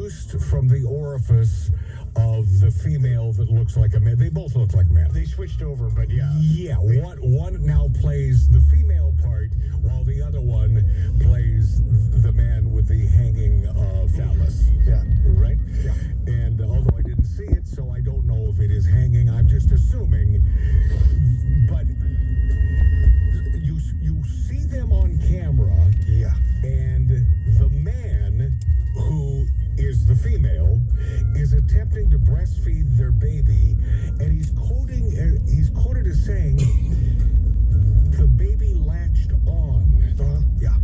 produced from the orifice of the female that looks like a man. They both look like men. They switched over, but yeah. Yeah, one now plays the female part, while the other one plays the man with the hanging phallus. Yeah. Right? Yeah. And although I didn't see it, so I don't know if it is hanging, I'm just assuming. But you see them on camera. Yeah. And the man who is the female is attempting to breastfeed their baby, and he's quoted as saying, the baby latched on. Yeah.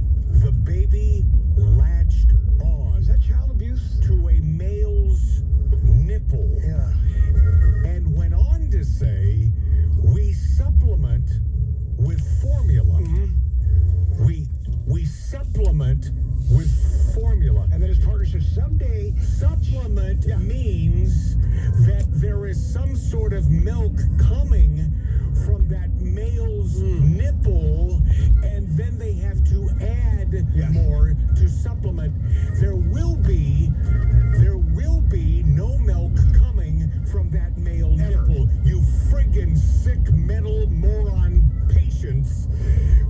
The baby latched on. Is that child abuse? To a male's nipple. Yeah. And went on to say, we supplement with formula. Mm-hmm. We supplement with formula. And then his partner says, someday... Supplement means that there is some sort of milk coming from that male's nipple, and then they have to add more to supplement. There will be no milk coming from that male nipple. You friggin' sick mental moron patients.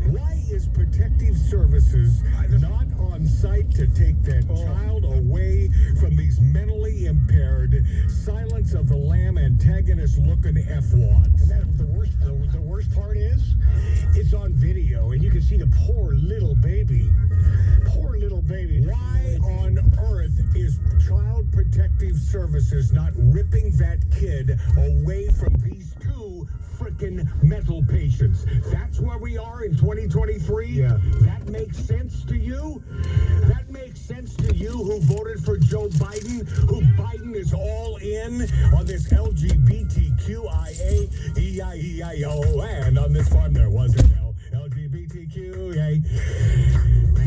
Why is Protective Services not on site to take that child away from these mentally impaired, Silence of the Lamb antagonist-looking F-wads? And the worst part is, it's on video, and you can see the poor little baby. Poor little baby. Why on earth is Child Protective Services not ripping that kid away from these two frickin' mental patients? That's where we are in 2023? Yeah. That makes sense to you? That makes sense to you who voted for Joe Biden? Who Biden is all in on this LGBTQIA, E-I-E-I-O, and on this farm there wasn't LGBTQIA.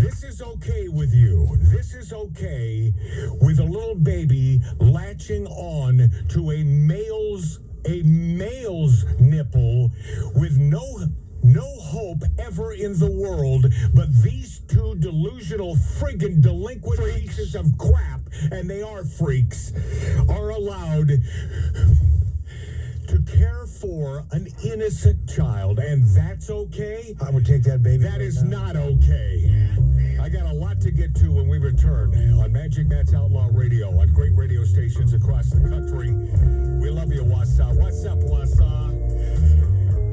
This is okay with you. This is okay with a little baby latching on to a male's nipple with no hope ever in the world, but these two delusional friggin' delinquent pieces of crap, and they are freaks, are allowed to care for an innocent child, and that's okay? I would take that baby. That is not okay. I got a lot to get to when we return on Magic Matt's Outlaw Radio, on great radio stations across the country. We love you, Wausau. What's up, Wausau?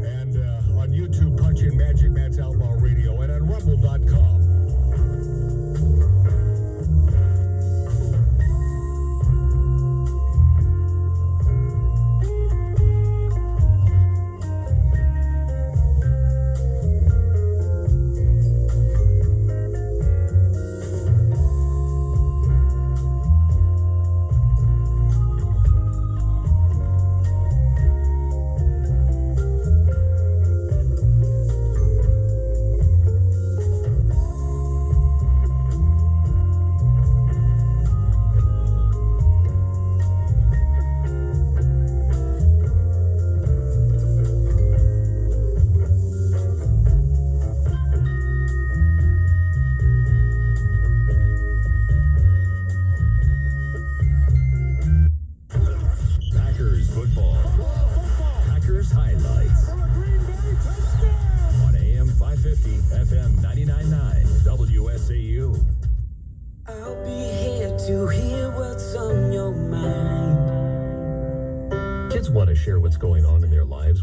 And on YouTube, punch in Magic Matt's Outlaw Radio, and on Rumble.com.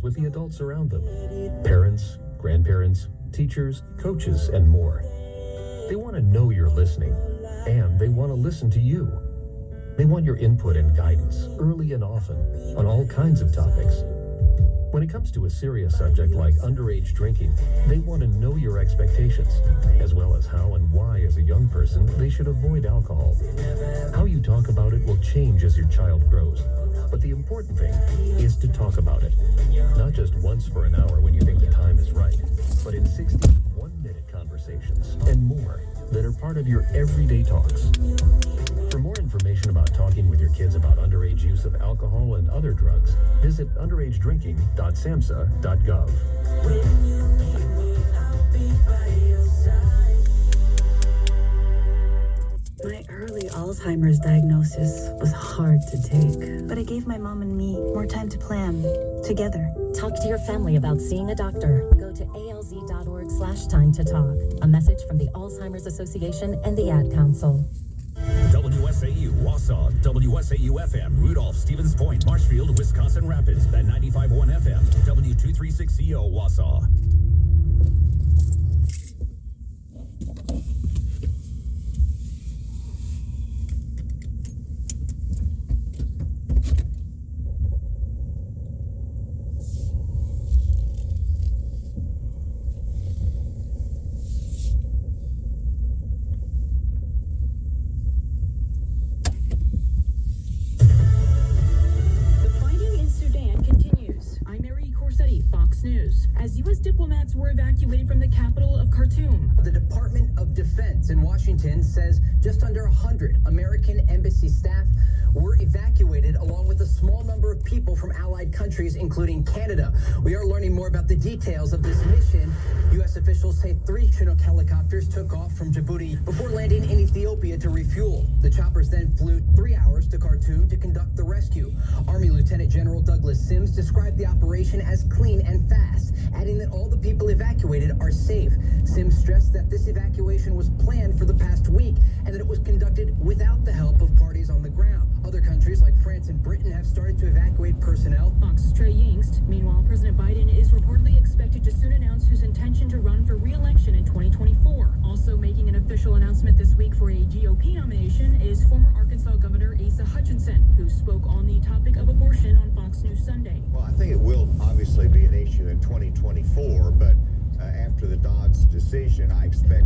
With the adults around them, parents, grandparents, teachers, coaches, and more. They want to know you're listening, and they want to listen to you. They want your input and guidance early and often on all kinds of topics. When it comes to a serious subject like underage drinking, they want to know your expectations, as well as how and why, as a young person, they should avoid alcohol. How you talk about it will change as your child grows. But the important thing is to talk about it. Not just once for an hour when you think the time is right, but in 60 one-minute conversations and more that are part of your everyday talks. For more information about talking with your kids about underage use of alcohol and other drugs, visit underagedrinking.samhsa.gov. When you need me, I'll be by your side. My early Alzheimer's diagnosis was hard to take. But it gave my mom and me more time to plan together. Talk to your family about seeing a doctor. Go to alz.org/time to talk. A message from the Alzheimer's Association and the Ad Council. WSAU, Wausau, WSAU-FM, Rudolph, Stevens Point, Marshfield, Wisconsin Rapids, at 95.1 FM, W236CO, Wausau. News. As U.S. diplomats were evacuated from the capital of Khartoum. The Department of Defense in Washington says just under 100 American embassy staff were evacuated, along with a small number of people from allied countries, including Canada. We are learning more about the details of this mission. U.S. officials say 3 Chinook helicopters took off from Djibouti before landing in Ethiopia to refuel. The choppers then flew 3 hours to Khartoum to conduct the rescue. Army Lieutenant General Douglas Sims described the operation as clean and fast, adding that all the people evacuated are safe. Sims stressed that this evacuation was planned for the past week and that it was conducted without the help of parties on the ground. Other countries like France and Britain have started to evacuate personnel. Fox's Trey Yingst. Meanwhile, President Biden is reportedly expected to soon announce his intention to run for re-election in 2024. Also making an official announcement this week for a GOP nomination is former Arkansas Governor Asa Hutchinson, who spoke on the topic of abortion on Fox News Sunday. Well, I think it will obviously be an issue in 2024, but after the Dodd's decision, I expect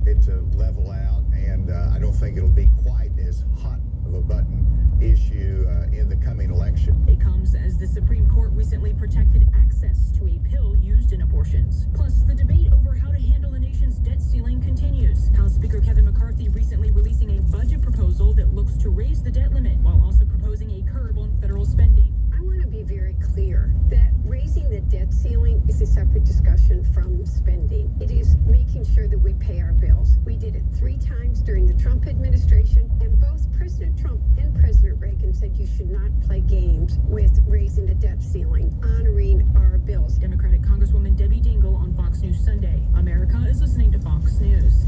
it to level out, and I don't think it'll be quite as hot of a button issue in the coming election. It comes as the Supreme Court recently protected access to a pill used in abortions. Plus, the debate over how to handle the nation's debt ceiling continues. House Speaker Kevin McCarthy recently releasing a budget proposal that looks to raise the debt limit while also proposing a curb on federal spending. I want to be very clear that raising the debt ceiling is a separate discussion from spending. It is making sure that we pay our bills. We did it 3 times during the Trump administration, and both President Trump and President Reagan said you should not play games with raising the debt ceiling, honoring our bills. Democratic Congresswoman Debbie Dingell on Fox News Sunday. America is listening to Fox News.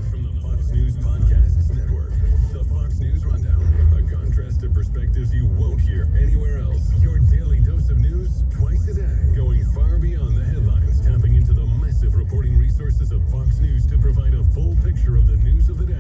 From the Fox News Podcasts Network, the Fox News Rundown, a contrast of perspectives you won't hear anywhere else. Your daily dose of news twice a day, going far beyond the headlines, tapping into the massive reporting resources of Fox News to provide a full picture of the news of the day.